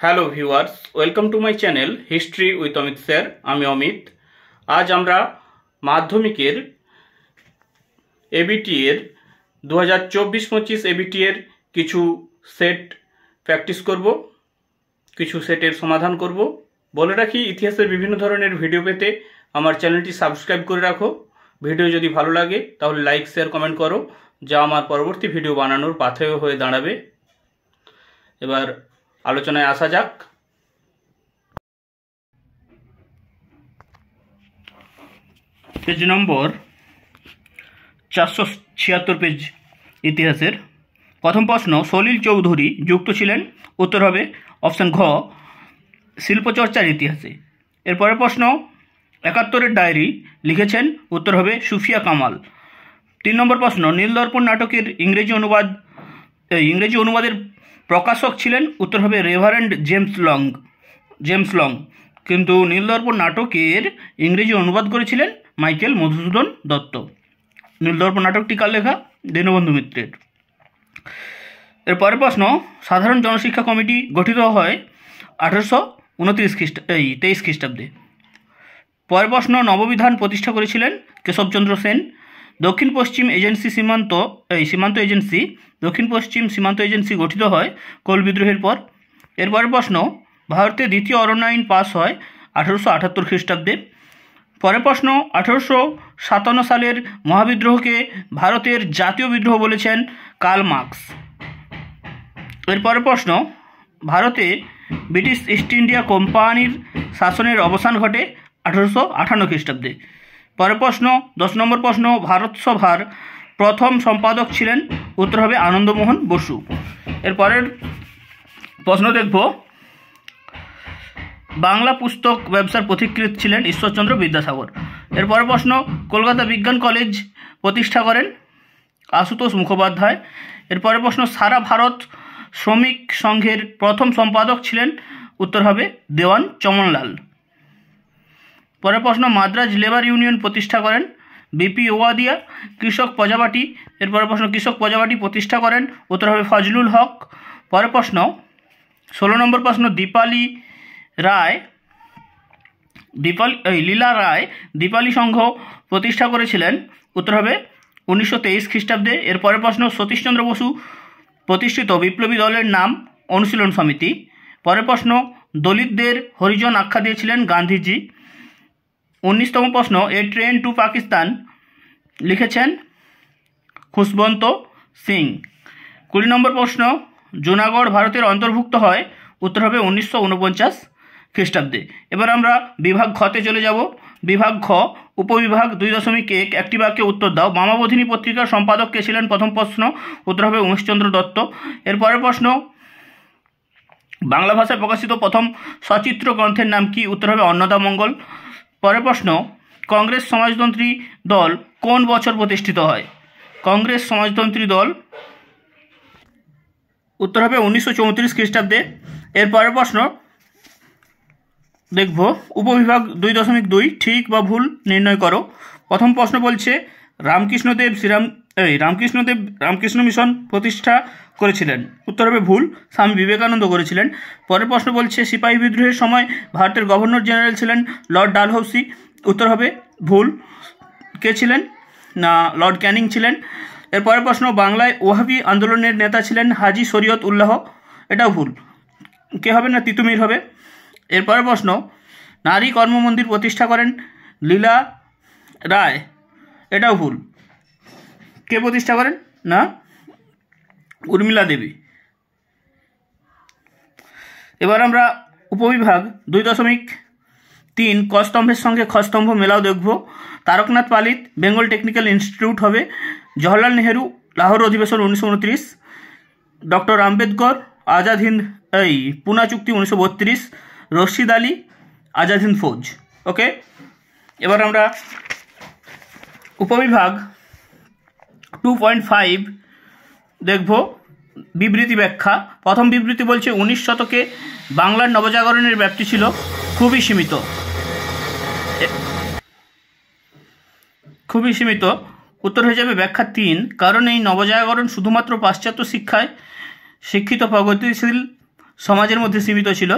Hello viewers, welcome to my channel history with Amit sir. আমি অমিত। আজ আমরা মাধ্যমিকের এবিটি এর 2024-25 এবিটি এর কিছু সেট প্র্যাকটিস করব, কিছু সেটের সমাধান করব। বলে রাখি, ইতিহাসের বিভিন্ন ধরনের ভিডিও পেতে আমার চ্যানেলটি সাবস্ক্রাইব করে রাখো। ভিডিও যদি ভালো লাগে তাহলে লাইক, শেয়ার, কমেন্ট করো, যা আমার পরবর্তী ভিডিও বানানোর পাথেয় হয়ে দাঁড়াবে। এবার আলোচনায় আসা যাক। পেজ নম্বর 476 পেজ ইতিহাসের প্রথম প্রশ্ন, সলিল চৌধুরী যুক্ত ছিলেন? উত্তর হবে অপশান ঘ, শিল্পচর্চার ইতিহাসে। এরপরের প্রশ্ন, 71-এর ডায়েরি লিখেছেন? উত্তর হবে সুফিয়া কামাল। 3 নম্বর প্রশ্ন, নীলদর্পণ নাটকের ইংরেজি অনুবাদের প্রকাশক ছিলেন? উত্তর হবে রেভারেন্ড জেমস লং। কিন্তু নীলদর্পণ নাটকের ইংরেজি অনুবাদ করেছিলেন মাইকেল মধুসূদন দত্ত। নীলদর্পণ নাটকটি কার লেখা? দীনবন্ধু মিত্রের। এর পরের প্রশ্ন, সাধারণ জনশিক্ষা কমিটি গঠিত হয় 1823 খ্রিস্টাব্দে। পরের প্রশ্ন, নববিধান প্রতিষ্ঠা করেছিলেন কেশবচন্দ্র সেন। দক্ষিণ পশ্চিম সীমান্ত এজেন্সি গঠিত হয় কোল বিদ্রোহের পর। এরপরের প্রশ্ন, ভারতে দ্বিতীয় অরণ্য আইন পাস হয় 1878 খ্রিস্টাব্দে। পরের প্রশ্ন, 1857 সালের মহাবিদ্রোহকে ভারতের জাতীয় বিদ্রোহ বলেছেন কার্ল মার্কস। এরপরের প্রশ্ন, ভারতে ব্রিটিশ ইস্ট ইন্ডিয়া কোম্পানির শাসনের অবসান ঘটে 1858 খ্রিস্টাব্দে। পরের প্রশ্ন, 10 নম্বর প্রশ্ন, ভারত সভার প্রথম সম্পাদক ছিলেন? উত্তর হবে আনন্দমোহন বসু। এরপরের প্রশ্ন দেখব, বাংলা পুস্তক ব্যবসার পথিকৃৎ ছিলেন ঈশ্বরচন্দ্র বিদ্যাসাগর। এরপরের প্রশ্ন, কলকাতা বিজ্ঞান কলেজ প্রতিষ্ঠা করেন আশুতোষ মুখোপাধ্যায়। এরপরের প্রশ্ন, সারা ভারত শ্রমিক সংঘের প্রথম সম্পাদক ছিলেন? উত্তর হবে দেওয়ান চমনলাল। পরের প্রশ্ন, মাদ্রাজ লেবার ইউনিয়ন প্রতিষ্ঠা করেন বিপি ওয়াদিয়া। কৃষক প্রজাপার্টি। এরপরের প্রশ্ন, কৃষক প্রজাপার্টি প্রতিষ্ঠা করেন? উত্তর হবে ফজলুল হক। পরের প্রশ্ন, 16 নম্বর প্রশ্ন, লীলা রায় দীপালি সংঘ প্রতিষ্ঠা করেছিলেন? উত্তর হবে 1923 খ্রিস্টাব্দে। এরপরের প্রশ্ন, সতীশচন্দ্র বসু প্রতিষ্ঠিত বিপ্লবী দলের নাম অনুশীলন সমিতি। পরের প্রশ্ন, দলিতদের হরিজন আখ্যা দিয়েছিলেন গান্ধীজি। 19তম প্রশ্ন, এ ট্রেন টু পাকিস্তান লিখেছেন খুশবন্ত সিং। 20 নম্বর প্রশ্ন, জুনাগড় ভারতের অন্তর্ভুক্ত হয়? উত্তর হবে 1949 খ্রিস্টাব্দে। এবার আমরা বিভাগ খতে চলে যাব। বিভাগ খ, উপবিভাগ 2.1, একটি বাক্যে উত্তর দাও। মামাবোধিনী পত্রিকার সম্পাদক কে ছিলেন? প্রথম প্রশ্ন, উত্তর হবে উমেশচন্দ্র দত্ত। এরপরের প্রশ্ন, বাংলা ভাষায় প্রকাশিত প্রথম সচিত্র গ্রন্থের নাম কি? উত্তর হবে অন্নদামঙ্গল। পরের প্রশ্ন, কংগ্রেস সমাজতন্ত্রী দল কোন বছর প্রতিষ্ঠিত হয়? কংগ্রেস সমাজতন্ত্রী দল, উত্তর হবে 1934 খ্রিস্টাব্দে। এরপরের প্রশ্ন দেখব, উপবিভাগ 2.2, ঠিক বা ভুল নির্ণয় করো। প্রথম প্রশ্ন বলছে রামকৃষ্ণ মিশন প্রতিষ্ঠা করেছিলেন? উত্তর হবে ভুল, স্বামী বিবেকানন্দ করেছিলেন। পরের প্রশ্ন বলছে সিপাহী বিদ্রোহের সময় ভারতের গভর্নর জেনারেল ছিলেন লর্ড ডালহৌসি। উত্তর হবে ভুল, কে ছিলেন? না, লর্ড ক্যানিং ছিলেন। এরপরের প্রশ্ন, বাংলায় ওয়াহাবি আন্দোলনের নেতা ছিলেন হাজি শরীয়ত উল্লাহ। এটাও ভুল, কে হবে? না, তিতুমির হবে। এরপরের প্রশ্ন, নারী কর্মমন্দির প্রতিষ্ঠা করেন লীলা রায়। এটাও ভুল, কে প্রতিষ্ঠা করেন? না, উর্মিলা দেবী। এবার আমরা উপবিভাগ 2.3 ক স্তম্ভের সঙ্গে খ স্তম্ভ মেলাও দেখব। তারকনাথ পালিত বেঙ্গল টেকনিক্যাল ইনস্টিটিউট হবে। জওহরলাল নেহেরু লাহোর অধিবেশন 1929। ডক্টর আম্বেদকর পুনা চুক্তি 1932। রশিদ আলী আজাদ হিন্দ ফৌজ। ওকে, এবার আমরা উপবিভাগ 2.5 দেখব, বিবৃতি ব্যাখ্যা। প্রথম বিবৃতি বলছে 19 শতকে বাংলার নবজাগরণের ব্যাপ্তি ছিল খুবই সীমিত। উত্তর হয়ে যাবে ব্যাখ্যা 3, কারণ এই নবজাগরণ শুধুমাত্র পাশ্চাত্য শিক্ষায় শিক্ষিত প্রগতিশীল সমাজের মধ্যে সীমিত ছিল।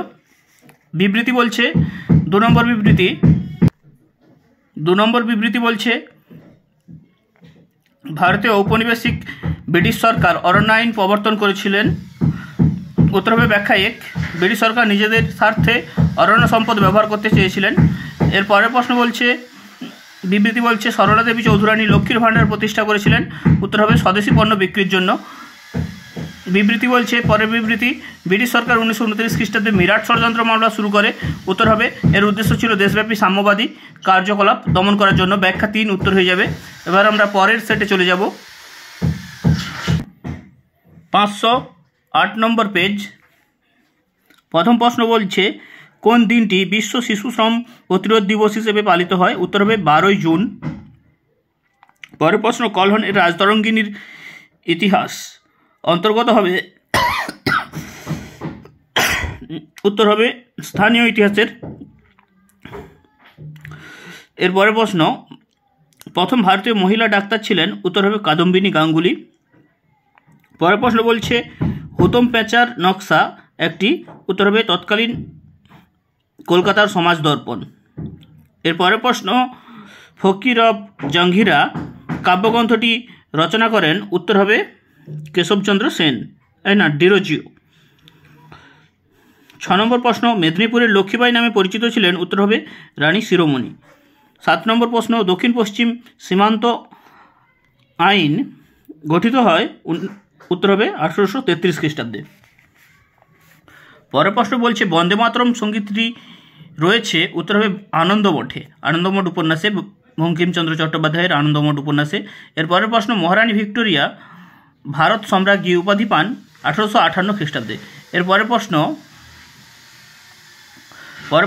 বিবৃতি বলছে 2 নম্বর বিবৃতি বলছে ভারতে ঔপনিবেশিক ব্রিটিশ সরকার অরণ্য আইন প্রবর্তন করেছিলেন। উত্তর হবে ব্যাখ্যা 1, ব্রিটিশ সরকার নিজেদের স্বার্থে অরণ্য সম্পদ ব্যবহার করতে চেয়েছিলেন। এর পরের প্রশ্ন বলছে বিবৃতি বলছে সরলা দেবী চৌধুরানী লক্ষ্মীর ভাণ্ডার প্রতিষ্ঠা করেছিলেন। উত্তর হবে স্বদেশি পণ্য বিক্রির জন্য। বিবৃতি বলছে পরের বিবৃতি ব্রিটিশ সরকার 1929 খ্রিস্টাব্দে মিরাট ষড়যন্ত্র মামলা শুরু করে। উত্তর হবে এর উদ্দেশ্য ছিল দেশব্যাপী সাম্যবাদী কার্যকলাপ দমন করার জন্য। ব্যাখ্যা 3 উত্তর হয়ে যাবে। এবার আমরা পরের সেটে চলে যাব। 508 নম্বর পেজ। প্রথম প্রশ্ন বলছে কোন দিনটি বিশ্ব শিশু শ্রম প্রতিরোধ দিবস হিসেবে পালিত হয়? উত্তর হবে 12ই জুন। পরের প্রশ্ন কলহনের রাজতরঙ্গিনীর ইতিহাস অন্তর্গত হবে। উত্তর হবে স্থানীয় ইতিহাসের। এরপরের প্রশ্ন প্রথম ভারতীয় মহিলা ডাক্তার ছিলেন। উত্তর হবে কাদম্বিনী গাঙ্গুলি। পরের প্রশ্ন বলছে হুতম প্যাঁচার নকশা একটি। উত্তর হবে তৎকালীন কলকাতার সমাজ দর্পণ। এরপরের প্রশ্ন ফকির অফ জঙ্গিরা কাব্যগ্রন্থটি রচনা করেন। উত্তর হবে কেশবচন্দ্র সেন, ডিরোজিও। 6 নম্বর প্রশ্ন মেদিনীপুরের লক্ষ্মীবাই নামে পরিচিত ছিলেন। উত্তর হবে রানী শিরোমণি। 7 নম্বর প্রশ্ন দক্ষিণ পশ্চিম সীমান্ত আইন গঠিত হয়। উত্তর হবে 1833 খ্রিস্টাব্দে। পরের প্রশ্ন বলছে বন্দে মাতরম সঙ্গীতটি রয়েছে। উত্তর হবে আনন্দমঠে, আনন্দমঠ উপন্যাসে, বঙ্কিমচন্দ্র চট্টোপাধ্যায়ের আনন্দমঠ উপন্যাসে। এর পরের প্রশ্ন মহারানী ভিক্টোরিয়া ভারত সম্রাজ্ঞী উপাধি পান 1858 খ্রিস্টাব্দে। এর পরের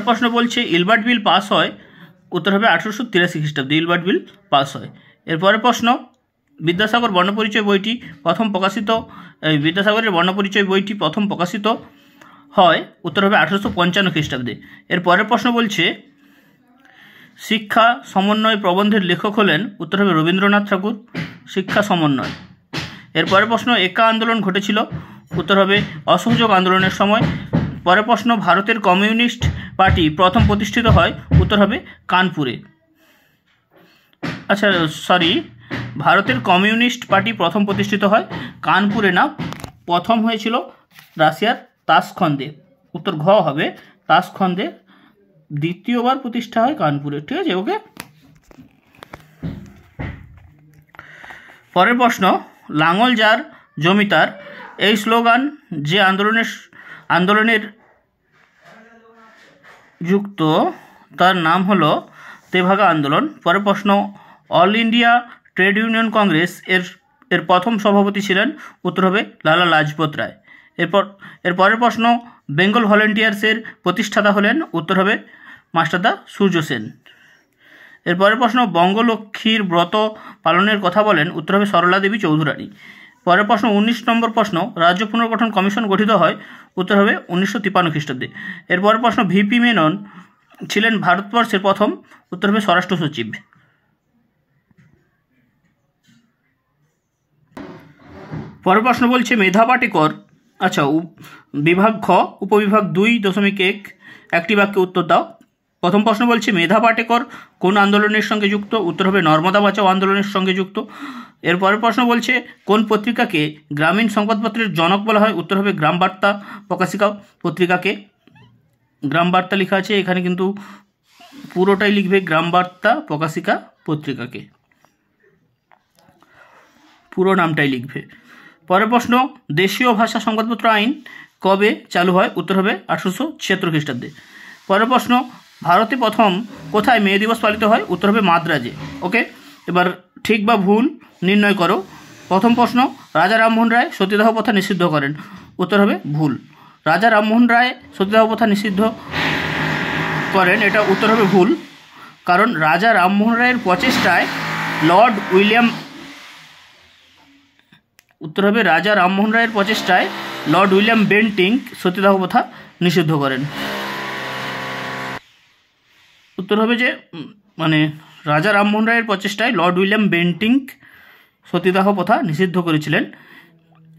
প্রশ্ন বলছে ইলবার্ট বিল পাস হয়। উত্তর হবে 1883 খ্রিস্টাব্দে ইলবার্ট বিল পাস হয়। এর পরের প্রশ্ন বিদ্যাসাগর বর্ণপরিচয় বইটি প্রথম প্রকাশিত বিদ্যাসাগরের বর্ণপরিচয় বইটি প্রথম প্রকাশিত হয়। উত্তর হবে 1855 খ্রিস্টাব্দে। এর পরের প্রশ্ন বলছে শিক্ষা সমন্বয় প্রবন্ধের লেখক হলেন। উত্তর হবে রবীন্দ্রনাথ ঠাকুর, শিক্ষা সমন্বয়। এর পরের প্রশ্ন একা আন্দোলন ঘটেছিল। উত্তর হবে অসহযোগ আন্দোলনের সময়। পরের প্রশ্ন ভারতের কমিউনিস্ট পার্টি প্রথম প্রতিষ্ঠিত হয়। উত্তর হবে কানপুরে। ভারতের কমিউনিস্ট পার্টি প্রথম প্রতিষ্ঠিত হয় কানপুরে, না প্রথম হয়েছিল রাশিয়ার তাসখন্দে। উত্তর ঘ হবে তাসখন্দে। দ্বিতীয়বার প্রতিষ্ঠা হয় কানপুরে। ঠিক আছে, ওকে। পরের প্রশ্ন লাঙল যার জমিদার এই স্লোগান যে আন্দোলনের যুক্ত তার নাম হলো তেভাগা আন্দোলন। পরের প্রশ্ন all India trade union Congress এর প্রথম সভাপতি ছিলেন। উত্তর হবে লালা লাজপত রায়। এর পরের প্রশ্ন বেঙ্গল ভলেন্টিয়ার্সের প্রতিষ্ঠাতা হলেন। উত্তর হবে মাস্টারদা সূর্য সেন। এর পরের প্রশ্ন বঙ্গলক্ষ্মীর ব্রত পালনের কথা বলেন। উত্তর হবে সরলা দেবী চৌধুরানী। পরের প্রশ্ন 19 নম্বর প্রশ্ন রাজ্য পুনর্গঠন কমিশন গঠিত হয়। উত্তর হবে 1953 খ্রিস্টাব্দে। এর পরের প্রশ্ন ভিপি মেনন ছিলেন ভারতবর্ষের প্রথম। উত্তর হবে স্বরাষ্ট্র সচিব। পরের প্রশ্ন বলছে মেধা পাটেকর বিভাগ খ উপবিভাগ 2.1 একটি বাক্যে উত্তর দাও। প্রথম প্রশ্ন বলছে মেধা পাটেকর কোন আন্দোলনের সঙ্গে যুক্ত? উত্তর হবে নর্মদা বাঁচাও আন্দোলনের সঙ্গে যুক্ত। এর পরের প্রশ্ন বলছে কোন পত্রিকাকে গ্রামীণ সংবাদপত্রের জনক বলা হয়? উত্তর হবে গ্রাম বার্তা প্রকাশিকা পত্রিকাকে। গ্রাম বার্তা লেখা আছে এখানে, কিন্তু পুরোটাই লিখবে গ্রাম বার্তা প্রকাশিকা পত্রিকাকে, পুরো নামটাই লিখবে। পরের প্রশ্ন দেশীয় ভাষা সংবাদপত্র আইন কবে চালু হয়? উত্তর হবে 1876 খ্রিস্টাব্দে। পরের প্রশ্ন ভারতে প্রথম কোথায় মে দিবস পালিত হয়? উত্তর হবে মাদ্রাজে। ওকে, এবার ঠিক বা ভুল নির্ণয় করো। প্রথম প্রশ্ন রাজা রামমোহন রায় সতীদাহ প্রথা নিষিদ্ধ করেন। উত্তর হবে ভুল। রাজা রামমোহন রায় সতীদাহ প্রথা নিষিদ্ধ করেন, এটা উত্তর হবে ভুল। কারণ রাজা রামমোহন রায়ের প্রচেষ্টায় লর্ড উইলিয়াম বেন্টিঙ্ক সতীদাহ প্রথা নিষিদ্ধ করেন। উত্তর হবে যে রাজা রামমোহন রায়ের প্রচেষ্টায় লর্ড উইলিয়াম বেন্টিঙ্ক সতীদাহ প্রথা নিষিদ্ধ করেছিলেন।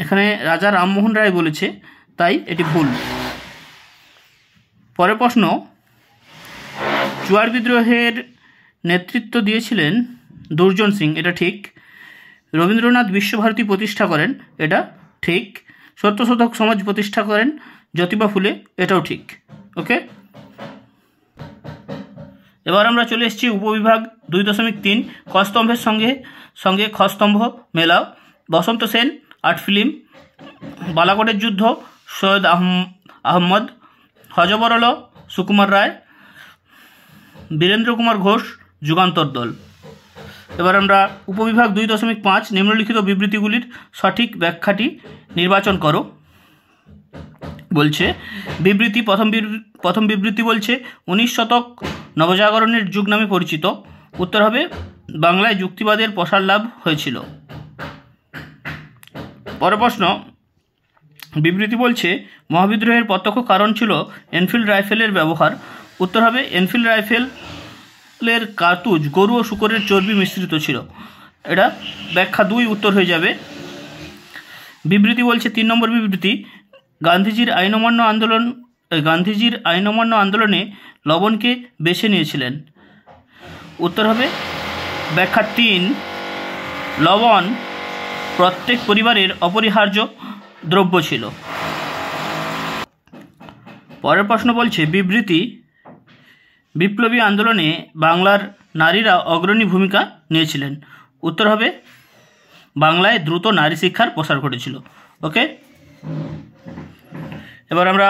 এখানে রাজা রামমোহন রায় বলেছে, তাই এটি ভুল। পরের প্রশ্ন, চুয়ার বিদ্রোহের নেতৃত্ব দিয়েছিলেন দুর্জন সিং, এটা ঠিক। রবীন্দ্রনাথ বিশ্বভারতী প্রতিষ্ঠা করেন, এটা ঠিক। সত্যশোধক সমাজ প্রতিষ্ঠা করেন জ্যোতিবা ফুলে, এটাও ঠিক। ওকে, এবার আমরা চলে এসেছি উপবিভাগ 2.3 খস্তম্ভের সঙ্গে খস্তম্ভ মেলাও। বসন্ত সেন, আর্ট ফিল্ম। বালাকোটের যুদ্ধ, সৈয়দ আহমদ। হযবরল, সুকুমার রায়। বীরেন্দ্র কুমার ঘোষ, যুগান্তর দল। এবার আমরা উপবিভাগ 2.5 নিম্নলিখিত বিবৃতিগুলির সঠিক ব্যাখ্যাটি নির্বাচন করো বলছে। বিবৃতি, প্রথম বিবৃতি বলছে 19 শতক নবজাগরণের যুগ নামে পরিচিত। উত্তর হবে বাংলায় যুক্তিবাদের প্রসার লাভ হয়েছিল। পরের প্রশ্ন, বিবৃতি বলছে মহাবিদ্রোহের প্রত্যক্ষ কারণ ছিল এনফিল্ড রাইফেলের ব্যবহার। উত্তর হবে এনফিল্ড রাইফেলের কার্তুজ গরু ও শূকরের চর্বি মিশ্রিত ছিল, এটা ব্যাখ্যা 2 উত্তর হয়ে যাবে। বিবৃতি বলছে 3 নম্বর বিবৃতি, গান্ধীজির আইন অমান্য আন্দোলনে লবণকে বেছে নিয়েছিলেন। উত্তর হবে ব্যাখ্যা 3, লবণ প্রত্যেক পরিবারের অপরিহার্য দ্রব্য ছিল। পরের প্রশ্ন বলছে বিবৃতি, বিপ্লবী আন্দোলনে বাংলার নারীরা অগ্রণী ভূমিকা নিয়েছিলেন। উত্তর হবে বাংলায় দ্রুত নারী শিক্ষার প্রসার ঘটেছিল। ওকে, এবার আমরা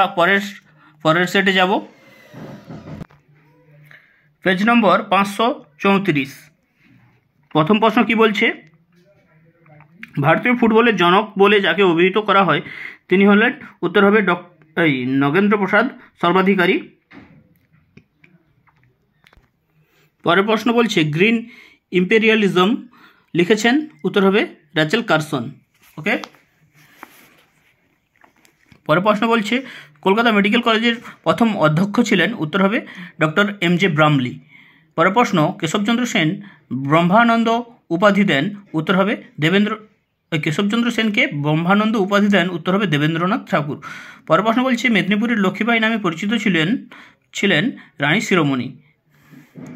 পরের সেটে যাব। পেজ নম্বর 534। প্রথম প্রশ্ন কি বলছে, ভারতীয় ফুটবলের জনক বলে যাকে অভিহিত করা হয় তিনি হলেন। উত্তর হবে নগেন্দ্র প্রসাদ সর্বাধিকারী। পরের প্রশ্ন বলছে গ্রিন ইম্পেরিয়ালিজম লিখেছেন। উত্তর হবে র্যাচেল কারসন। ওকে, পরের প্রশ্ন বলছে কলকাতা মেডিকেল কলেজের প্রথম অধ্যক্ষ ছিলেন। উত্তর হবে ডক্টর MJ ব্রামলি। পরের প্রশ্ন, কেশবচন্দ্র সেন ব্রহ্মানন্দ উপাধি দেন। উত্তর হবে কেশবচন্দ্র সেনকে ব্রহ্মানন্দ উপাধি দেন। উত্তর হবে দেবেন্দ্রনাথ ঠাকুর। পরের প্রশ্ন বলছে মেদিনীপুরের লক্ষ্মীবাঈ নামে পরিচিত ছিলেন রানী শিরোমণি।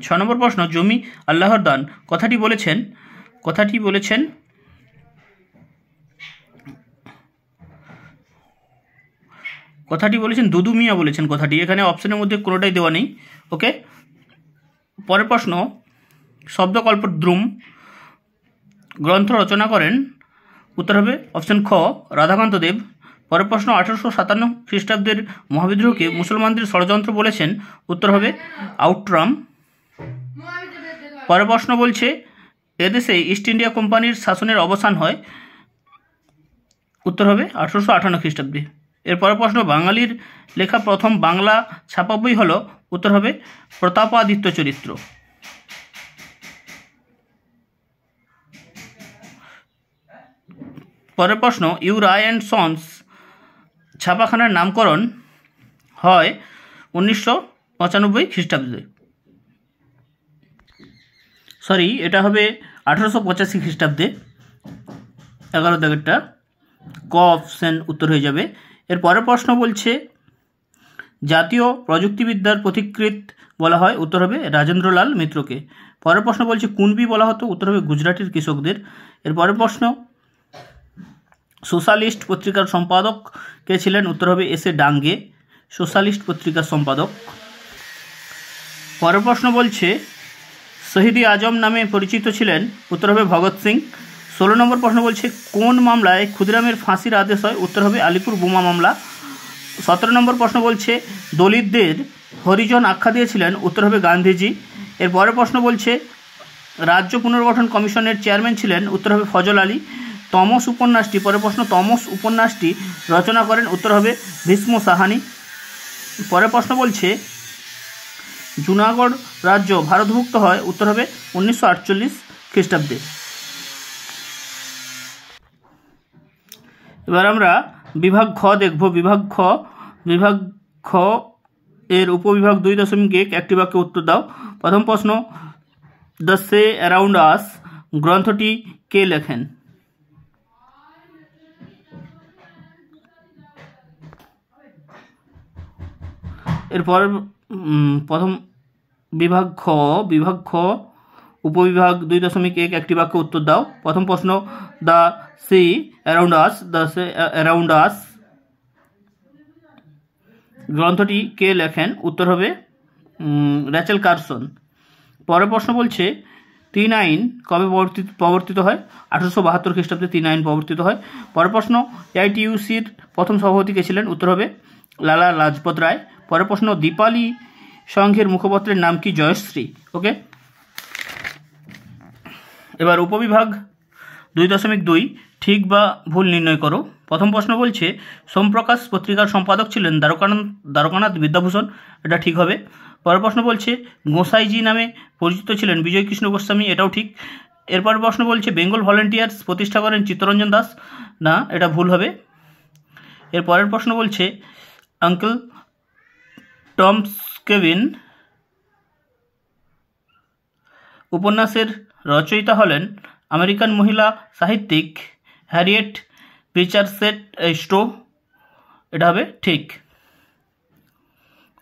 6 নম্বর প্রশ্ন, জমি আল্লাহর দান কথাটি বলেছেন দুদু মিয়া বলেছেন কথাটি। এখানে অপশনের মধ্যে কোনোটাই দেওয়া নেই। ওকে, পরের প্রশ্ন, শব্দকল্পদ্রুম গ্রন্থ রচনা করেন। উত্তর হবে অপশন খ, রাধাকান্ত দেব। পরের প্রশ্ন, 1857 খ্রিস্টাব্দের মহাবিদ্রোহকে মুসলমানদের ষড়যন্ত্র বলেছেন। উত্তর হবে আউটরাম। পরের প্রশ্ন বলছে এদেশে ইস্ট ইন্ডিয়া কোম্পানির শাসনের অবসান হয়। উত্তর হবে 1858 খ্রিস্টাব্দে। এর পরের প্রশ্ন, বাঙালির লেখা প্রথম বাংলা ছাপা বই হল। উত্তর হবে প্রতাপাদিত্য চরিত্র। পরের প্রশ্ন, ইউ রায় অ্যান্ড সন্স ছাপাখানার নামকরণ হয় 1995 খ্রিস্টাব্দে। এটা হবে 1885 খ্রিস্টাব্দে। 11 দাগেরটা ক অপশন উত্তর হয়ে যাবে। এর পরের প্রশ্ন বলছে জাতীয় প্রযুক্তিবিদ্যার পথিকৃৎ বলা হয়। উত্তর হবে রাজেন্দ্রলাল মিত্রকে। পরের প্রশ্ন বলছে কুনবি বলা হতো। উত্তর হবে গুজরাটের কৃষকদের। এর পরের প্রশ্ন, সোশ্যালিস্ট পত্রিকার সম্পাদক কে ছিলেন। উত্তর হবে S.A. ডাঙ্গে, সোশ্যালিস্ট পত্রিকার সম্পাদক। পরের প্রশ্ন বলছে শহীদ-ই আজম নামে পরিচিত ছিলেন। উত্তর হবে ভগৎ সিং। 16 নম্বর প্রশ্ন বলছে কোন মামলায় ক্ষুদিরামের ফাঁসির আদেশ হয়। উত্তর হবে আলিপুর বোমা মামলা। 17 নম্বর প্রশ্ন বলছে দলিতদের হরিজন আখ্যা দিয়েছিলেন। উত্তর হবে গান্ধীজি। এর পরের প্রশ্ন বলছে রাজ্য পুনর্গঠন কমিশনের চেয়ারম্যান ছিলেন। উত্তর হবে ফজল আলী। তমস উপন্যাসটি, পরের প্রশ্ন, তমস উপন্যাসটি রচনা করেন। উত্তর হবে ভীষ্ম সাহানি। পরের প্রশ্ন বলছে জুনাগড় রাজ্য ভারতভুক্ত হয়। উত্তর হবে 1948 খ্রিস্টাব্দে। এবার আমরা বিভাগ খ দেখব। বিভাগ খ এর উপবিভাগ 2.1 একটি বাক্যে উত্তর দাও। প্রথম প্রশ্ন, দ্য সে অ্যারাউন্ড আস গ্রন্থটি কে লেখেন। এরপর প্রথম বিভাগ খ উপবিভাগ 2.1 একটি বাক্যে উত্তর দাও। প্রথম প্রশ্ন, দ্য সি অ্যারাউন্ড আস গ্রন্থটি কে লেখেন? উত্তর হবে র্যাচেল কারসন। পরের প্রশ্ন বলছে 3 আইন কবে প্রবর্তিত হয়? 1872 খ্রিস্টাব্দে 3 আইন প্রবর্তিত হয়। পরের প্রশ্ন, AITUCর প্রথম সভাপতি কে ছিলেন? উত্তর হবে লালা লাজপত রায়। পরের প্রশ্ন, দীপালি সংঘের মুখপত্রের নাম কি? জয়শ্রী। ওকে, এবার উপবিভাগ 2.2 ঠিক বা ভুল নির্ণয় করো। প্রথম প্রশ্ন বলছে সোমপ্রকাশ পত্রিকার সম্পাদক ছিলেন দ্বারকানাথ বিদ্যাভূষণ, এটা ঠিক হবে। পরের প্রশ্ন বলছে গোসাইজি নামে পরিচিত ছিলেন বিজয়কৃষ্ণ গোস্বামী, এটাও ঠিক। এরপর প্রশ্ন বলছে বেঙ্গল ভলেন্টিয়ার্স প্রতিষ্ঠা করেন চিত্তরঞ্জন দাস, না, এটা ভুল হবে। এর পরের প্রশ্ন বলছে আঙ্কেল টমস কেভিন উপন্যাসের রচয়িতা হলেন আমেরিকান মহিলা সাহিত্যিক হ্যারিয়েট প্রিচার স্ট্রো, এটা হবে ঠিক।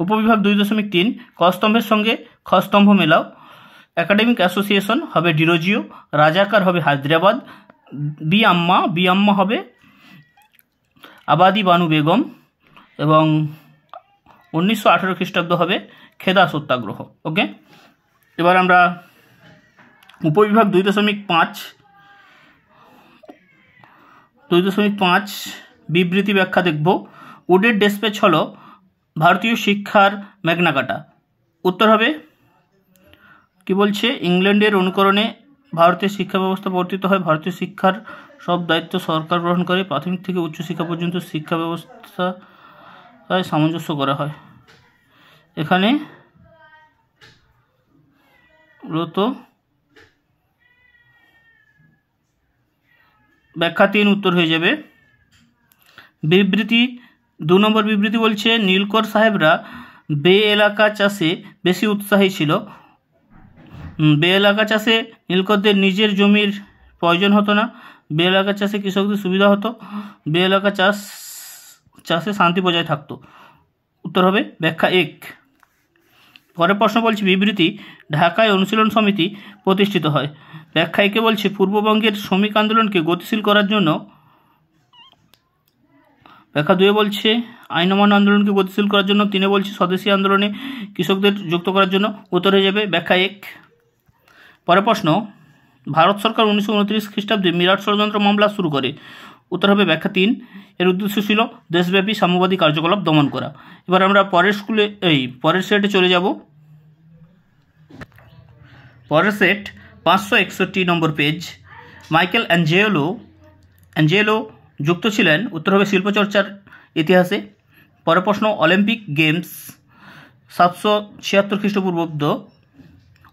উপবিভাগ 2.3 ক স্তম্ভের সঙ্গে খ স্তম্ভ মেলাও। একাডেমিক অ্যাসোসিয়েশন হবে ডিরোজিও, রাজাকার হবে হায়দ্রাবাদ, বি আম্মা হবে আবাদি বানু বেগম, এবং 1918 খ্রিস্টাব্দ হবে খেদা সত্যাগ্রহ। ওকে, এবার আমরা উপবিভাগ 2.5 বিবৃতি ব্যাখ্যা দেখব। উডের ডেসপ্যাচ হলো ভারতীয় শিক্ষার ম্যাগনা কার্টা। উত্তর হবে কি বলছে, ইংল্যান্ডের অনুকরণে ভারতের শিক্ষা ব্যবস্থা প্রবর্তিত হয়। ভারতীয় শিক্ষার সব দায়িত্ব সরকার গ্রহণ করে। প্রাথমিক থেকে উচ্চশিক্ষা পর্যন্ত শিক্ষা ব্যবস্থায় সামঞ্জস্য করা হয়। এখানে মূলত ব্যাখ্যা 3 উত্তর হয়ে যাবে। বিবৃতি 2 নম্বর বিবৃতি বলছে নীলকর সাহেবরা বে এলাকা চাষে বেশি উৎসাহী ছিল। বে এলাকা চাষে নীলকরদের নিজের জমির প্রয়োজন হতো না। বে এলাকা চাষে কৃষকদের সুবিধা হতো। বে এলাকা চাষে শান্তি বজায় থাকতো। উত্তর হবে ব্যাখ্যা 1। পরের প্রশ্ন বলছে বিবৃতি ঢাকায় অনুশীলন সমিতি প্রতিষ্ঠিত হয়। ব্যাখ্যা 1 বলছে পূর্ববঙ্গের শ্রমিক আন্দোলনকে গতিশীল করার জন্য। ব্যাখ্যা 2 বলছে আইন অমান্য আন্দোলনকে গতিশীল করার জন্য। 3 বলছে স্বদেশী আন্দোলনে কৃষকদের যুক্ত করার জন্য। উত্তর হয়ে যাবে ব্যাখ্যা 1। পরের প্রশ্ন, ভারত সরকার 1929 খ্রিস্টাব্দে মিরাট ষড়যন্ত্র মামলা শুরু করে। উত্তর হবে ব্যাখ্যা 3। এর উদ্দেশ্য ছিল দেশব্যাপী সাম্যবাদী কার্যকলাপ দমন করা। এবার আমরা পরের সেটে চলে যাব। পরের সেট 561 নম্বর পেজ। মাইকেল অ্যাঞ্জেলো যুক্ত ছিলেন। উত্তর হবে শিল্পচর্চার ইতিহাসে। পরের প্রশ্ন, অলিম্পিক গেমস 776 খ্রিস্টপূর্বাব্দ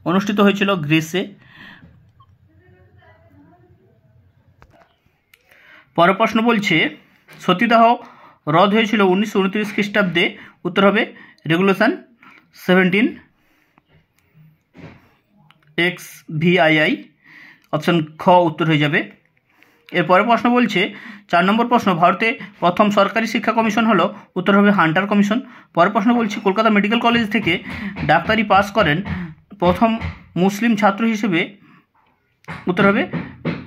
অনুষ্ঠিত হয়েছিল গ্রিসে। পরের প্রশ্ন বলছে সতীদাহ রদ হয়েছিল 1929 খ্রিস্টাব্দে। উত্তর হবে রেগুলেশন 17XVII, অপশন খ উত্তর হয়ে যাবে। এরপরে প্রশ্ন বলছে 4 নম্বর প্রশ্ন, ভারতে প্রথম সরকারি শিক্ষা কমিশন হলো। উত্তর হবে হান্টার কমিশন। পরের প্রশ্ন বলছে কলকাতা মেডিকেল কলেজ থেকে ডাক্তারি পাস করেন প্রথম মুসলিম ছাত্র হিসেবে। উত্তর হবে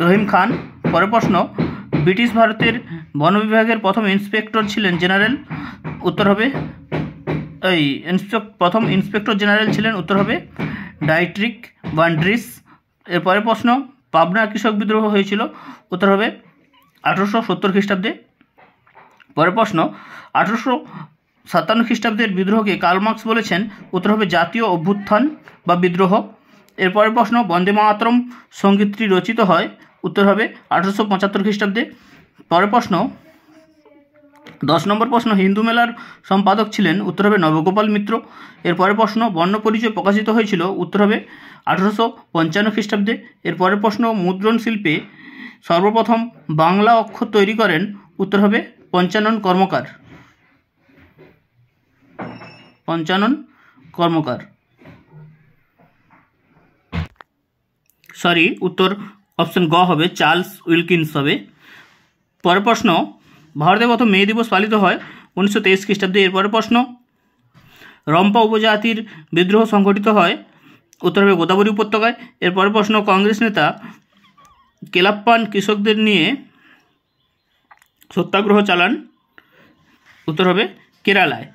রহিম খান। পরের প্রশ্ন, ব্রিটিশ ভারতের বন বিভাগের প্রথম ইন্সপেক্টর ছিলেন জেনারেল। উত্তর হবে প্রথম ইন্সপেক্টর জেনারেল ছিলেন। উত্তর হবে ডাইট্রিক ভান্ড্রিস। এরপরের প্রশ্ন, পাবনা কৃষক বিদ্রোহ হয়েছিল। উত্তর হবে 1870 খ্রিস্টাব্দে। পরের প্রশ্ন, 1857 খ্রিস্টাব্দের বিদ্রোহকে কার্ল মার্কস বলেছেন। উত্তর হবে জাতীয় অভ্যুত্থান বা বিদ্রোহ। এরপরের প্রশ্ন, বন্দে মাতরম সঙ্গীতটি রচিত হয়। উত্তর হবে 1875 খ্রিস্টাব্দে। পরের প্রশ্ন 10 নম্বর প্রশ্ন, হিন্দু মেলার সম্পাদক ছিলেন। উত্তর হবে নবগোপাল মিত্র। এরপরের প্রশ্ন, বর্ণ পরিচয় প্রকাশিত হয়েছিল। উত্তর হবে 1855 খ্রিস্টাব্দে। এরপরের প্রশ্ন, মুদ্রণ শিল্পে সর্বপ্রথম বাংলা অক্ষর তৈরি করেন। উত্তর হবে পঞ্চানন কর্মকার। উত্তর অপশন গ হবে চার্লস উইলকিন্স হবে। পরের প্রশ্ন, ভারতে প্রথম মে দিবস পালিত হয় 1923 খ্রিস্টাব্দে। এরপরের প্রশ্ন, রম্পা উপজাতির বিদ্রোহ সংঘটিত হয়? উত্তর হবে গোদাবরী উপত্যকায়। এরপরের প্রশ্ন, কংগ্রেস নেতা কেলাপ্পান কৃষকদের নিয়ে সত্যাগ্রহ চালান? উত্তর হবে কেরালায়।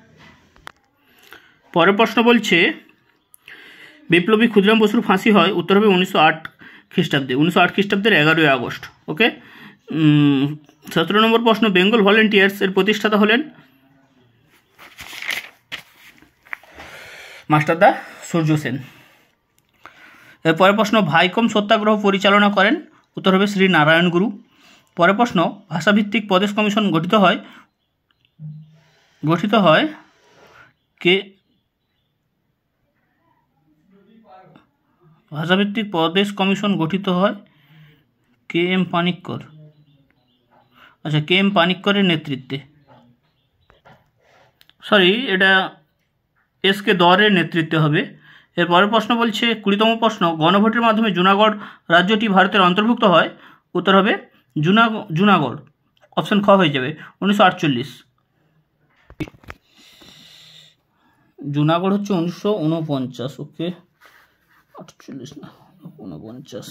পরের প্রশ্ন বলছে বিপ্লবী ক্ষুদিরাম বসুর ফাঁসি হয়? উত্তর হবে 1908 খ্রিস্টাব্দে, 1908 খ্রিস্টাব্দের 11ই আগস্ট। ওকে। 17 নম্বর প্রশ্ন, বেঙ্গল ভলেন্টিয়ার্স এর প্রতিষ্ঠাতা হলেন? মাস্টারদা সূর্য সেন। এরপরের প্রশ্ন, ভাইকম সত্যাগ্রহ পরিচালনা করেন? উত্তর হবে শ্রী নারায়ণ গুরু। পরের প্রশ্ন, ভাষাভিত্তিক প্রদেশ কমিশন গঠিত হয় কে? ভাষাভিত্তিক প্রদেশ কমিশন গঠিত হয় কে এম পানিক্কর। আচ্ছা, কে এম পানিক্করের নেতৃত্বে, সরি এটা এস কে দরের নেতৃত্বে হবে। এর পরের প্রশ্ন বলছে 20তম প্রশ্ন, গণভোটের মাধ্যমে জুনাগড় রাজ্যটি ভারতের অন্তর্ভুক্ত হয়? উত্তর হবে জুনাগড়, অপশন খ হয়ে যাবে, 1948। জুনাগড় হচ্ছে 1949। ওকে, 48 না 49।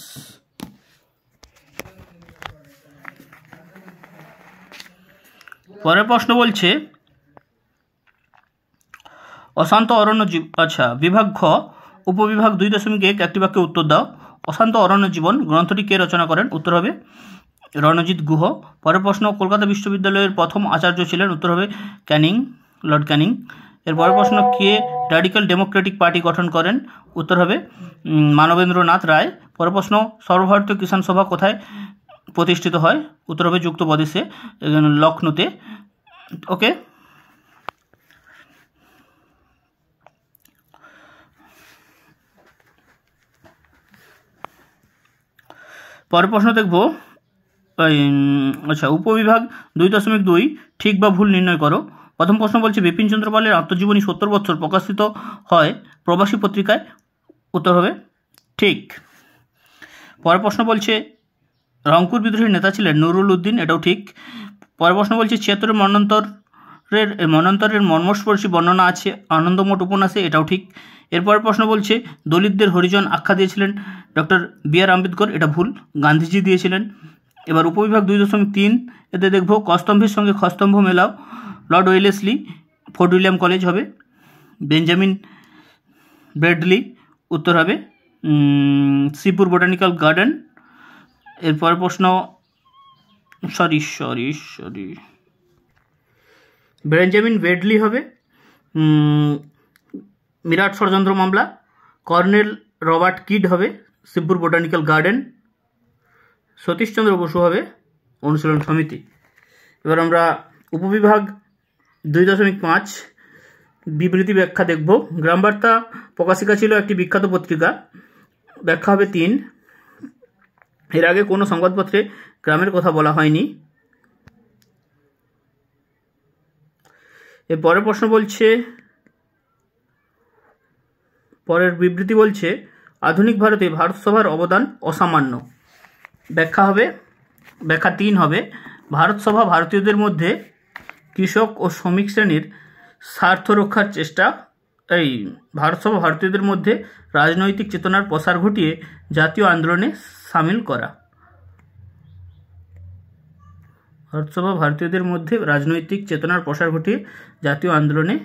পরের প্রশ্ন বলছে অশান্ত অরণ্য আচ্ছা, বিভাগ খ, উপবিভাগ 2.1 একটি বাক্যে উত্তর দাও। অশান্ত অরণ্য জীবন গ্রন্থটি কে রচনা করেন? উত্তর হবে রণজিৎ গুহ। পরের প্রশ্ন, কলকাতা বিশ্ববিদ্যালয়ের প্রথম আচার্য ছিলেন? উত্তর হবে ক্যানিং, লর্ড ক্যানিং। এর পরের প্রশ্ন, কে র্যাডিক্যাল ডেমোক্রেটিক পার্টি গঠন করেন? উত্তর হবে মানবেন্দ্রনাথ রায়। পরের প্রশ্ন, সর্বভারতীয় কিষাণ সভা কোথায় প্রতিষ্ঠিত হয়? উত্তর হবে যুক্তপ্রদেশে, লখনৌতে। ওকে। পরের প্রশ্ন দেখব, আচ্ছা, উপবিভাগ 2.2 ঠিক বা ভুল নির্ণয় করো। প্রথম প্রশ্ন বলছে বিপিনচন্দ্র পালের আত্মজীবনী 70 বছর প্রকাশিত হয় প্রবাসী পত্রিকায়? উত্তর হবে ঠিক। পরের প্রশ্ন বলছে রংপুর বিদ্রোহীর নেতা ছিলেন নুরুল উদ্দিন, এটাও ঠিক। পরের প্রশ্ন বলছে 76 মন্বন্তরের মর্মস্পর্শী বর্ণনা আছে আনন্দমঠ উপন্যাসে, এটাও ঠিক। এরপরের প্রশ্ন বলছে দলিতদের হরিজন আখ্যা দিয়েছিলেন ডক্টর বি.আর. আম্বেদকর, এটা ভুল, গান্ধীজি দিয়েছিলেন। এবার উপবিভাগ 2.3 এতে দেখব কস্তম্ভের সঙ্গে খস্তম্ভ মেলাও, Lord Wellesley, fort William college হবে। বেঞ্জামিন ব্রেডলি, উত্তর হবে শ্রীপুর বোটানিক্যাল গার্ডেন। এরপরের প্রশ্ন, সরি বেঞ্জামিন ব্রেডলি হবে মিরাট ষড়যন্ত্র মামলা। কর্নেল রবার্ট কিড হবে শিবপুর বোটানিক্যাল গার্ডেন। সতীশচন্দ্র বসু হবে অনুশীলন সমিতি। এবার আমরা উপবিভাগ 2.5 বিবৃতি ব্যাখ্যা দেখব। গ্রামবার্তা প্রকাশিকা ছিল একটি বিখ্যাত পত্রিকা, ব্যাখ্যা হবে 3। এর আগে কোনো সংবাদপত্রে গ্রামের কথা বলা হয়নি। এর পরের প্রশ্ন বলছে, পরের বিবৃতি বলছে আধুনিক ভারতে ভারত সভার অবদান অসামান্য। ব্যাখ্যা 3 হবে ভারত সভা ভারতীয়দের মধ্যে কৃষক ও শ্রমিক শ্রেণীর স্বার্থ রক্ষার চেষ্টা, ভারত সভা ভারতীয়দের মধ্যে রাজনৈতিক চেতনার প্রসার ঘটিয়ে জাতীয় আন্দোলনে সামিল করা। ভারত সভা ভারতীয়দের মধ্যে রাজনৈতিক চেতনার প্রসার ঘটিয়ে জাতীয় আন্দোলনে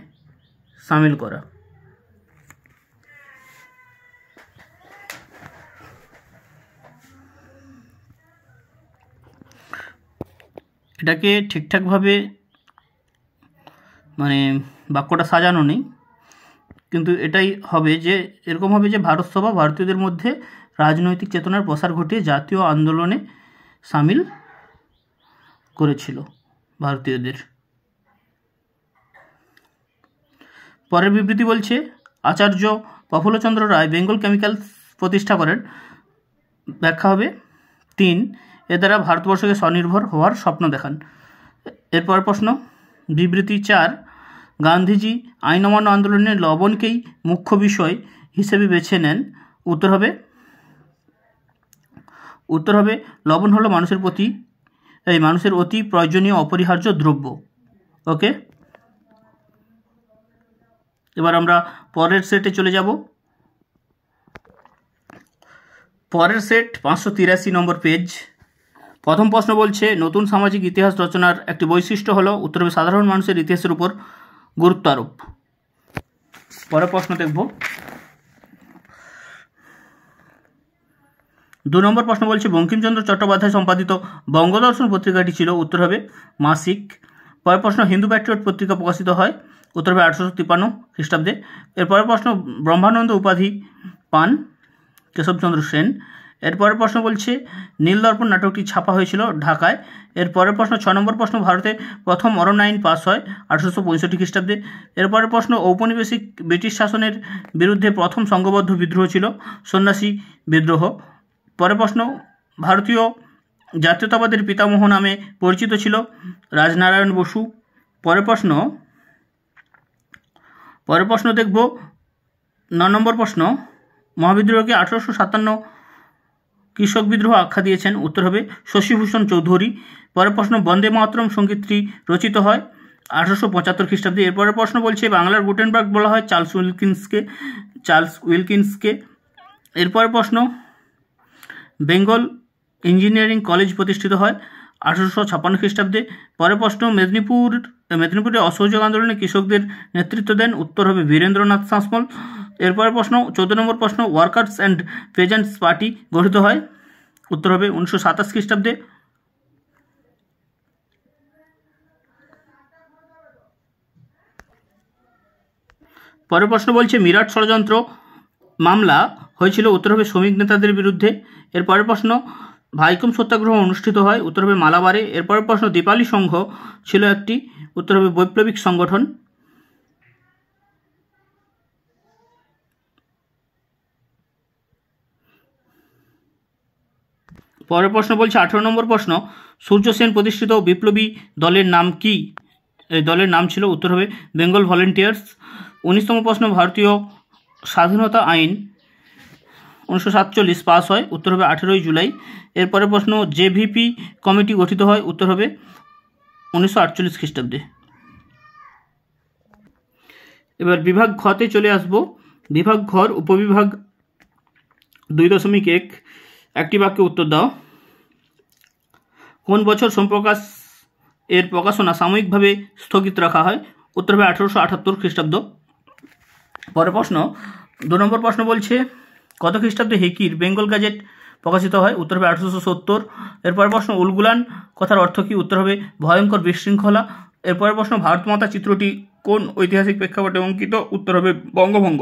সামিল করা। এটাকে ঠিকঠাকভাবে মানে বাক্যটা সাজানো নেই, কিন্তু এটাই হবে যে এরকম হবে যে ভারত সভা ভারতীয়দের মধ্যে রাজনৈতিক চেতনার প্রসার ঘটিয়ে জাতীয় আন্দোলনে সামিল করেছিল ভারতীয়দের। পরের বিবৃতি বলছে আচার্য প্রফুল্লচন্দ্র রায় বেঙ্গল কেমিক্যালস প্রতিষ্ঠা করেন। ব্যাখ্যা হবে 3। এর দ্বারা ভারতবর্ষকে স্বনির্ভর হওয়ার স্বপ্ন দেখান। এরপর প্রশ্ন বিবৃতি 4, গান্ধীজি আইন অমান্য আন্দোলনে লবণকেই মুখ্য বিষয় হিসেবে বেছে নেন। উত্তর হবে লবণ হলো মানুষের অতি প্রয়োজনীয় অপরিহার্য দ্রব্য। ওকে। এবার আমরা পরের সেটে চলে যাব। পরের সেট 583 নম্বর পেজ। প্রথম প্রশ্ন বলছে নতুন সামাজিক ইতিহাস রচনার একটি বৈশিষ্ট্য হলো উত্তর হবে সাধারণ মানুষের ইতিহাসের উপর গুরুত্ব আরোপ। পরের প্রশ্ন দেখব। 2 নম্বর প্রশ্ন বলছে বঙ্কিমচন্দ্র চট্টোপাধ্যায় সম্পাদিত বঙ্গদর্শন পত্রিকাটি ছিল উত্তর হবে মাসিক। পরের প্রশ্ন হিন্দু প্যাট্রিয়ট পত্রিকা প্রকাশিত হয় উত্তর হবে 1853 খ্রিস্টাব্দে। এরপরের প্রশ্ন ব্রহ্মানন্দ উপাধি পান কেশবচন্দ্র সেন। এরপরের প্রশ্ন বলছে নীলদর্পণ নাটকটি ছাপা হয়েছিল ঢাকায়। এরপরের প্রশ্ন 6 নম্বর প্রশ্ন ভারতে প্রথম অরণ্য আইন পাস হয় 1865 খ্রিস্টাব্দে। এরপরের প্রশ্ন ঔপনিবেশিক ব্রিটিশ শাসনের বিরুদ্ধে প্রথম সংঘবদ্ধ বিদ্রোহ ছিল সন্ন্যাসী বিদ্রোহ। পরের প্রশ্ন ভারতীয় জাতীয়তাবাদের পিতামহ নামে পরিচিত ছিল রাজনারায়ণ বসু। পরের প্রশ্ন দেখব 9 নম্বর প্রশ্ন মহাবিদ্রোহকে 1857 কৃষক বিদ্রোহ আখ্যা দিয়েছেন উত্তর হবে শশীভূষণ চৌধুরী। পরের প্রশ্ন বন্দে মাতরম সঙ্গীতটি রচিত হয় 1875 খ্রিস্টাব্দে। এরপরের প্রশ্ন বলছে বাংলার গুটেনবার্গ বলা হয় চার্লস উইলকিন্সকে। এরপরের প্রশ্ন বেঙ্গল ইঞ্জিনিয়ারিং কলেজ প্রতিষ্ঠিত হয় 1856 খ্রিস্টাব্দে। পরের প্রশ্ন মেদিনীপুরে অসহযোগ আন্দোলনে কৃষকদের নেতৃত্ব দেন উত্তর হবে বীরেন্দ্রনাথ শাসমল। এরপরের প্রশ্ন 14 নম্বর প্রশ্ন ওয়ার্কার্স অ্যান্ড পেজেন্টস পার্টি গঠিত হয় উত্তর হবে 1927 খ্রিস্টাব্দে। পরের প্রশ্ন বলছে মিরাট ষড়যন্ত্র মামলা হয়েছিল উত্তর হবে শ্রমিক নেতাদের বিরুদ্ধে। এর পরের প্রশ্ন ভাইকম সত্যাগ্রহ অনুষ্ঠিত হয় উত্তর হবে মালাবারে। এরপরের প্রশ্ন দীপালি সংঘ ছিল একটি উত্তর হবে বৈপ্লবিক সংগঠন। পরের প্রশ্ন বলছে 18 নম্বর প্রশ্ন সূর্য সেন প্রতিষ্ঠিত বিপ্লবী দলের নাম কি? এই দলের নাম ছিল উত্তর হবে বেঙ্গল ভলেন্টিয়ার্স। 19তম প্রশ্ন ভারতীয় স্বাধীনতা আইন 1947 পাস হয় উত্তর হবে 18 জুলাই। এরপরের প্রশ্ন জেভিপি কমিটি গঠিত হয় উত্তর হবে 1948 খ্রিস্টাব্দে। এবার বিভাগ ঘতে চলে আসব। বিভাগ ঘর উপবিভাগ 2.1 একটি বাক্যে উত্তর দাও। কোন বছর সোমপ্রকাশ এর প্রকাশনা সাময়িকভাবে স্থগিত রাখা হয় উত্তর হবে 1878 খ্রিস্টাব্দ। পরের প্রশ্ন 2 নম্বর প্রশ্ন বলছে কত খ্রিস্টাব্দে হেকির বেঙ্গল গ্যাজেট প্রকাশিত হয় উত্তর হবে 1870। এরপরের প্রশ্ন উলগুলান কথার অর্থ কী উত্তর হবে ভয়ঙ্কর বিশৃঙ্খলা। এরপরের প্রশ্ন ভারত মাতা চিত্রটি কোন ঐতিহাসিক প্রেক্ষাপটে অঙ্কিত উত্তর হবে বঙ্গভঙ্গ।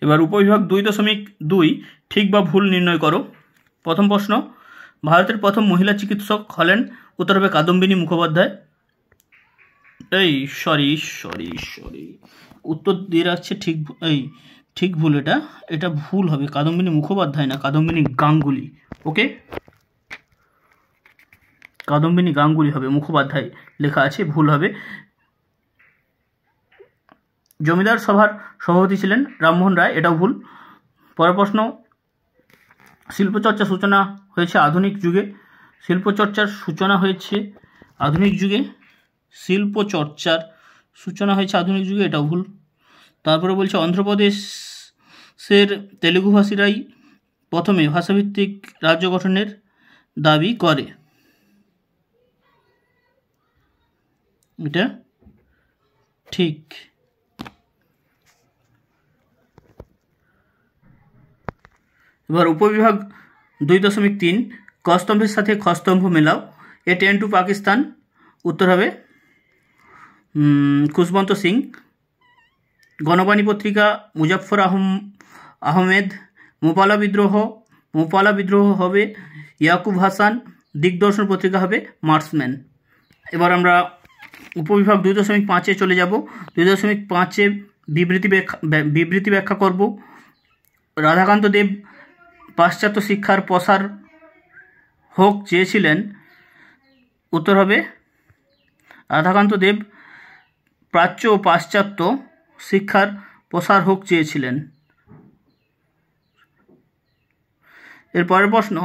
এবার উপবিভাগ 2.2 ঠিক বা ভুল নির্ণয় করো। প্রথম প্রশ্ন ভারতের প্রথম মহিলা চিকিৎসক হলেন উত্তর হবে কাদম্বিনী মুখোপাধ্যায়। সরি উত্তর দিয়ে রাখছে ঠিক ভুল এটা ভুল হবে কাদম্বিনী মুখোপাধ্যায় না কাদম্বিনী গাঙ্গুলি। ওকে কাদম্বিনী গাঙ্গুলি হবে মুখোপাধ্যায় লেখা আছে ভুল হবে। জমিদার সভার সভাপতি ছিলেন রামমোহন রায় এটাও ভুল। পরের প্রশ্ন শিল্পচর্চার সূচনা হয়েছে আধুনিক যুগে এটাও ভুল। তারপরে বলছে অন্ধ্রপ্রদেশের তেলুগুভাষীরাই প্রথমে ভাষাভিত্তিক রাজ্য গঠনের দাবি করে এটা ঠিক। এবার উপবিভাগ 2.3 ক স্তম্ভের সাথে খ স্তম্ভ মেলাও। এ টেন টু পাকিস্তান উত্তর হবে খুশবন্ত সিং। গণবাণী পত্রিকা মুজাফফর আহমেদ। মোপালা বিদ্রোহ হবে ইয়াকুব হাসান। দিগদর্শন পত্রিকা হবে মার্সম্যান। এবার আমরা উপবিভাগ 2.5 চলে যাব। 2.5 বিবৃতি ব্যাখ্যা করব। রাধাকান্ত দেব পাশ্চাত্য শিক্ষার প্রসার হোক চেয়েছিলেন উত্তর হবে রাধাকান্ত দেব প্রাচ্য ও পাশ্চাত্য শিক্ষার প্রসার হোক চেয়েছিলেন। এর পরের প্রশ্ন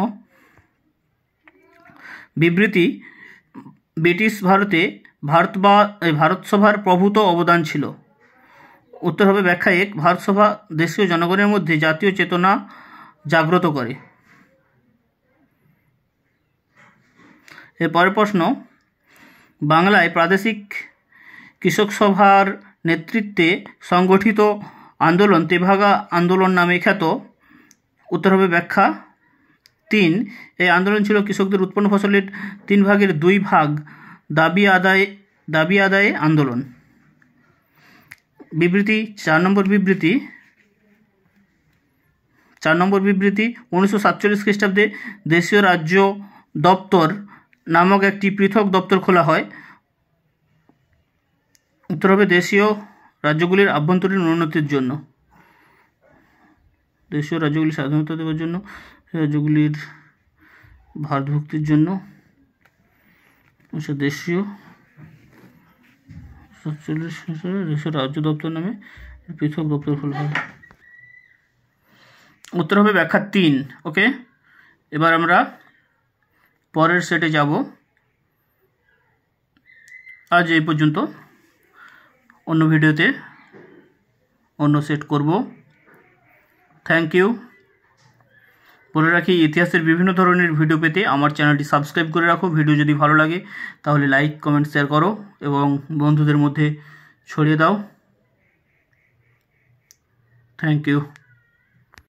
বিবৃতি ব্রিটিশ ভারতে ভারত সভার প্রভূত অবদান ছিল? উত্তর হবে ব্যাখ্যা 1, ভারত সভা দেশীয় জনগণের মধ্যে জাতীয় চেতনা জাগ্রত করে। এর পরের প্রশ্ন, বাংলায় প্রাদেশিক কৃষক সভার নেতৃত্বে সংগঠিত আন্দোলন তেভাগা আন্দোলন নামে খ্যাত। উত্তর হবে ব্যাখ্যা 3, এই আন্দোলন ছিল কৃষকদের উৎপন্ন ফসলের 3/2 দাবি আদায়ে আন্দোলন। বিবৃতি 4 নম্বর বিবৃতি 1947 খ্রিস্টাব্দে দেশীয় রাজ্য দপ্তর নামক একটি পৃথক দপ্তর খোলা হয়। উত্তর হবে দেশীয় রাজ্যগুলির আভ্যন্তরীণ উন্নতির জন্য, দেশীয় রাজ্যগুলির স্বাধীনতা দেওয়ার জন্য, রাজ্যগুলির ভারতভুক্তির জন্য দেশীয় রাজ্য দপ্তর নামে পৃথক দপ্তর খোলা হয়। উত্তর হবে ব্যাখ্যা 3। ওকে, এবার আমরা পরের সেটে যাব। আজ এই পর্যন্ত, অন্য ভিডিওতে অন্য সেট করব। Thank you. বলে রাখি, ইতিহাসের বিভিন্ন ধরনের ভিডিও পেতে আমার চ্যানেলটি সাবস্ক্রাইব করে রাখো। ভিডিও যদি ভালো লাগে তাহলে লাইক, কমেন্ট, শেয়ার করো এবং বন্ধুদের মধ্যে ছড়িয়ে দাও। Thank you.